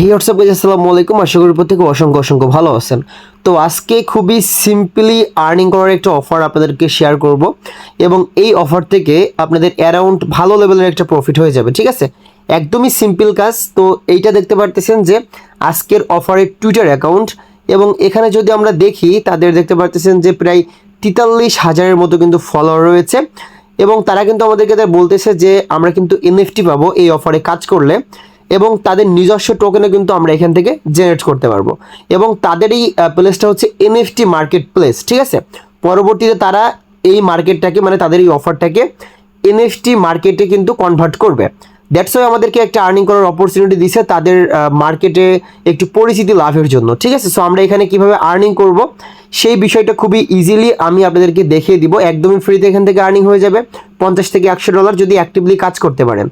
হে WhatsApp guys, আসসালামু আলাইকুম। আশা করি প্রত্যেকে অসংখ্য ভালো আছেন। তো আজকে খুবই সিম্পলি আর্নিং করার একটা অফার আপনাদেরকে শেয়ার করব এবং এই অফার থেকে আপনাদের অ্যারাউন্ড ভালো লেভেলের একটা প্রফিট হয়ে যাবে। ঠিক আছে, একদমই সিম্পল কাজ। তো এইটা দেখতে পারতেছেন যে আজকের অফারের টুইটার অ্যাকাউন্ট, এবং এখানে যদি আমরা দেখি তাদের দেখতে পারতেছেন যে প্রায় 43,000-এর মতো কিন্তু ফলোয়ার রয়েছে, এবং তারা কিন্তু আমাদেরকে বলতেছে যে আমরা কিন্তু এনএফটি পাবো এই অফারে কাজ করলে, এবং তাদের নিজস্ব টোকেনে কিন্তু আমরা এখান থেকে জেনারেট করতে পারবো। এবং তাদের এই প্লেসটা হচ্ছে এনএফটি মার্কেট প্লেস। ঠিক আছে, পরবর্তীতে তারা এই মার্কেটটাকে মানে তাদের এই অফারটাকে এনএফটি মার্কেটে কিন্তু কনভার্ট করবে। দ্যাটস ওয়াই আমাদেরকে একটা আর্নিং করার অপরচুনিটি দিছে তাদের মার্কেটে একটু পরিচিতি লাভের জন্য। ঠিক আছে, সো আমরা এখানে কিভাবে আর্নিং করব সেই বিষয়টা খুবই ইজিলি আমি আপনাদেরকে দেখিয়ে দিব। একদমই ফ্রিতে এখান থেকে আর্নিং হয়ে যাবে $50 থেকে $100 যদি অ্যাক্টিভলি কাজ করতে পারেন।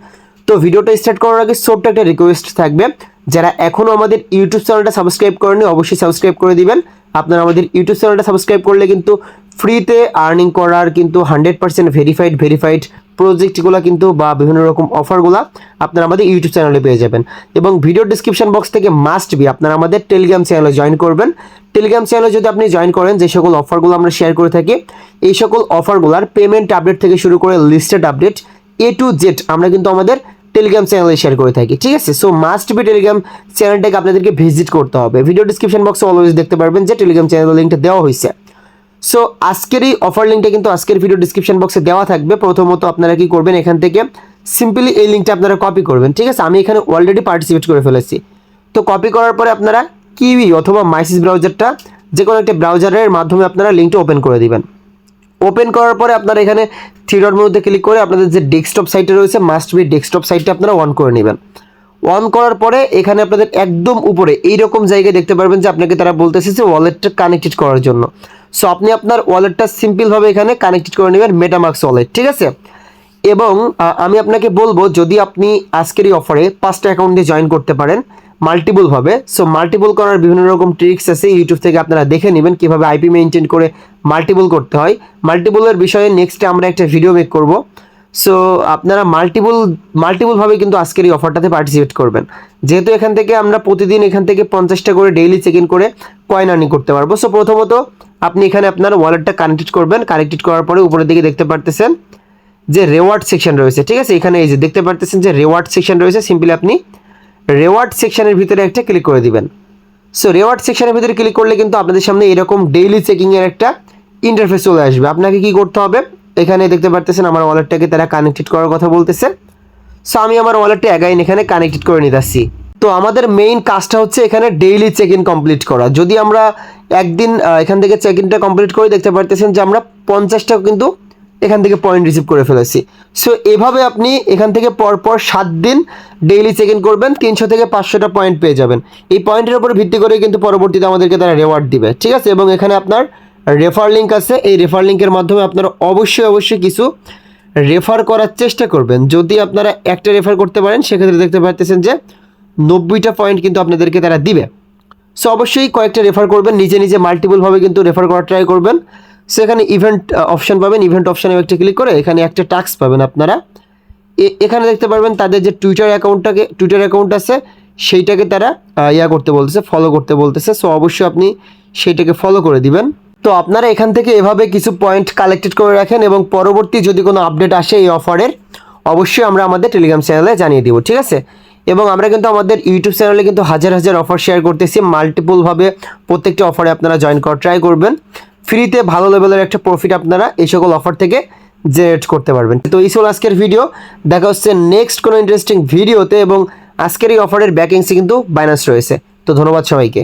তো ভিডিওটা স্টার্ট করার আগে ছোট্ট একটা রিকোয়েস্ট থাকবে, যারা এখনও আমাদের ইউটিউব চ্যানেলটা সাবস্ক্রাইব করেনি অবশ্যই সাবস্ক্রাইব করে দিবেন। আপনারা আমাদের ইউটিউব চ্যানেলটা সাবস্ক্রাইব করলে কিন্তু ফ্রিতে আর্নিং করার কিন্তু 100% ভেরিফাইড প্রজেক্টগুলো কিন্তু বা বিভিন্ন রকম অফারগুলো আপনারা আমাদের ইউটিউব চ্যানেলে পেয়ে যাবেন। এবং ভিডিও ডিসক্রিপশন বক্স থেকে মাস্ট বি আপনারা আমাদের টেলিগ্রাম চ্যানেলে জয়েন করবেন। টেলিগ্রাম চ্যানেলে যদি আপনি জয়েন করেন, যে সকল অফারগুলো আমরা শেয়ার করে থাকি এই সকল অফারগুলোর পেমেন্ট আপডেট থেকে শুরু করে listed update A to Z আমরা কিন্তু আমাদের টেলিগ্রাম চ্যানেলে শেয়ার করে থাকি। ঠিক আছে, সো মাস্ট বি টেলিগ্রাম চ্যানেলটাকে আপনাদেরকে ভিজিট করতে হবে। ভিডিও ডিসক্রিপশন বক্সে অলওয়েজ দেখতে পারবেন যে টেলিগ্রাম চ্যানেলের লিঙ্কটা দেওয়া হয়েছে। সো আজকের এই অফার লিঙ্কটা কিন্তু আজকের ভিডিও ডিসক্রিপশন বক্সে দেওয়া থাকবে। প্রথমত আপনারা কি করবেন, এখান থেকে সিম্পলি এই লিঙ্কটা আপনারা কপি করবেন। ঠিক আছে, আমি এখানে অলরেডি পার্টিসিপেট করে ফেলেছি। তো কপি করার পরে আপনারা কিউই অথবা মাইসিস ব্রাউজারটা যে কোনো একটা ব্রাউজারের মাধ্যমে আপনারা লিঙ্কটা ওপেন করে দিবেন। ওপেন করার পরে আপনারা এখানে থ্রি ডট মধ্যে ক্লিক করে আপনাদের যে ডেস্কটপ সাইটে রয়েছে মাস্ট বি ডেস্কটপ সাইটটা আপনারা অন করে নেবেন। অন করার পরে এখানে আপনাদের একদম উপরে এইরকম জায়গায় দেখতে পারবেন যে আপনাকে তারা বলতেছে যে ওয়ালেটটা কানেক্টেড করার জন্য। সো আপনি আপনার ওয়ালেটটা সিম্পলভাবে এখানে কানেক্টেড করে নেবেন মেটামাস্ক ওয়ালেট। ঠিক আছে, এবং আমি আপনাকে বলবো যদি আপনি আজকের এই অফারে 5টা অ্যাকাউন্ট দিয়ে জয়েন করতে পারেন মাল্টিপলভাবে। সো মাল্টিপল করার বিভিন্ন রকম ট্রিক্স আছে, ইউটিউব থেকে আপনারা দেখে নেবেন কীভাবে আইপি মেনটেন করে মাল্টিপল করতে হয়। মাল্টিপলের বিষয়ে নেক্সটে আমরা একটা ভিডিও মেক করব। সো আপনারা মাল্টিপলভাবে কিন্তু আজকের এই অফারটাতে পার্টিসিপেট করবেন, যেহেতু এখান থেকে আমরা প্রতিদিন এখান থেকে 50টা করে ডেইলি চেক ইন করে কয়েন আর্নিং করতে পারবো। সো প্রথমত আপনি এখানে আপনার ওয়ালেটটা কানেক্টেড করবেন। কানেক্টেড করার পরে উপরের দিকে দেখতে পারতেছেন যে রেওয়ার্ড সেকশন রয়েছে। ঠিক আছে, এখানে এই যে দেখতে পারতেছেন যে রেওয়ার্ড সেকশন রয়েছে, সিম্পলি আপনি রেওয়ার্ড সেকশনের ভিতরে একটা ক্লিক করে দিবেন। সো রেওয়ার্ড সেকশনের ভিতরে ক্লিক করলে কিন্তু আপনাদের সামনে এরকম ডেইলি চেকিংয়ের একটা ইন্টারফেস চলে আসবে। আপনাকে কি করতে হবে, এখানে দেখতে পারতেছেন আমার ওয়ালেটটাকে তারা কানেক্টেড করার কথা বলতেছে। সো আমি আমার ওয়ালেটটা অ্যাগাইন এখানে কানেক্টেড করে নিতেছি। তো আমাদের মেইন কাজটা হচ্ছে এখানে ডেইলি চেক ইন কমপ্লিট করা। যদি আমরা একদিন এখান থেকে চেক ইনটা কমপ্লিট করে দেখতে পারতেছেন যে আমরা 50টা কিন্তু এখান থেকে পয়েন্ট রিসিভ করে ফেলেছি। সো এভাবে আপনি এখান থেকে পরপর 7 দিন ডেইলি চেক ইন করবেন, 300 থেকে 500টা পয়েন্ট পেয়ে যাবেন। এই পয়েন্টের উপর ভিত্তি করে কিন্তু পরবর্তীতে আমাদেরকে তারা রেওয়ার্ড দিবে। ঠিক আছে, এবং এখানে আপনার রেফার লিঙ্ক আছে, এই রেফার লিঙ্কের মাধ্যমে আপনারা অবশ্যই কিছু রেফার করার চেষ্টা করবেন। যদি আপনারা একটা রেফার করতে পারেন সেক্ষেত্রে দেখতে পাচ্ছেন যে 90টা পয়েন্ট কিন্তু আপনাদেরকে তারা দিবে। সো অবশ্যই কয়েকটা রেফার করবেন, নিজে মাল্টিপলভাবে কিন্তু রেফার করার ট্রাই করবেন। সেখানে ইভেন্ট অপশন পাবেন, ইভেন্ট অপশানে একটা ক্লিক করে এখানে একটা টাস্ক পাবেন আপনারা। এখানে দেখতে পারবেন তাদের যে টুইটার অ্যাকাউন্ট আছে সেইটাকে তারা ফলো করতে বলতেছে। সো অবশ্যই আপনি সেইটাকে ফলো করে দিবেন। তো আপনারা এখান থেকে এভাবে কিছু পয়েন্ট কালেক্টেড করে রাখেন, এবং পরবর্তী যদি কোনো আপডেট আসে এই অফারের অবশ্যই আমরা আমাদের টেলিগ্রাম চ্যানেলে জানিয়ে দিব। ঠিক আছে, এবং আমরা কিন্তু আমাদের ইউটিউব চ্যানেলে কিন্তু হাজার অফার শেয়ার করতেছি। মাল্টিপলভাবে প্রত্যেকটা অফারে আপনারা জয়েন করার ট্রাই করবেন। ফ্রিতে ভালো লেভেলের একটা প্রফিট আপনারা এই সকল অফার থেকে জেনারেট করতে পারবেন। তো এই ছিল আজকের ভিডিও, দেখা হচ্ছে নেক্সট কোনো ইন্টারেস্টিং ভিডিওতে। এবং আজকের এই অফারের ভ্যাকেন্সি কিন্তু বাইনান্স রয়েছে। তো ধন্যবাদ সবাইকে।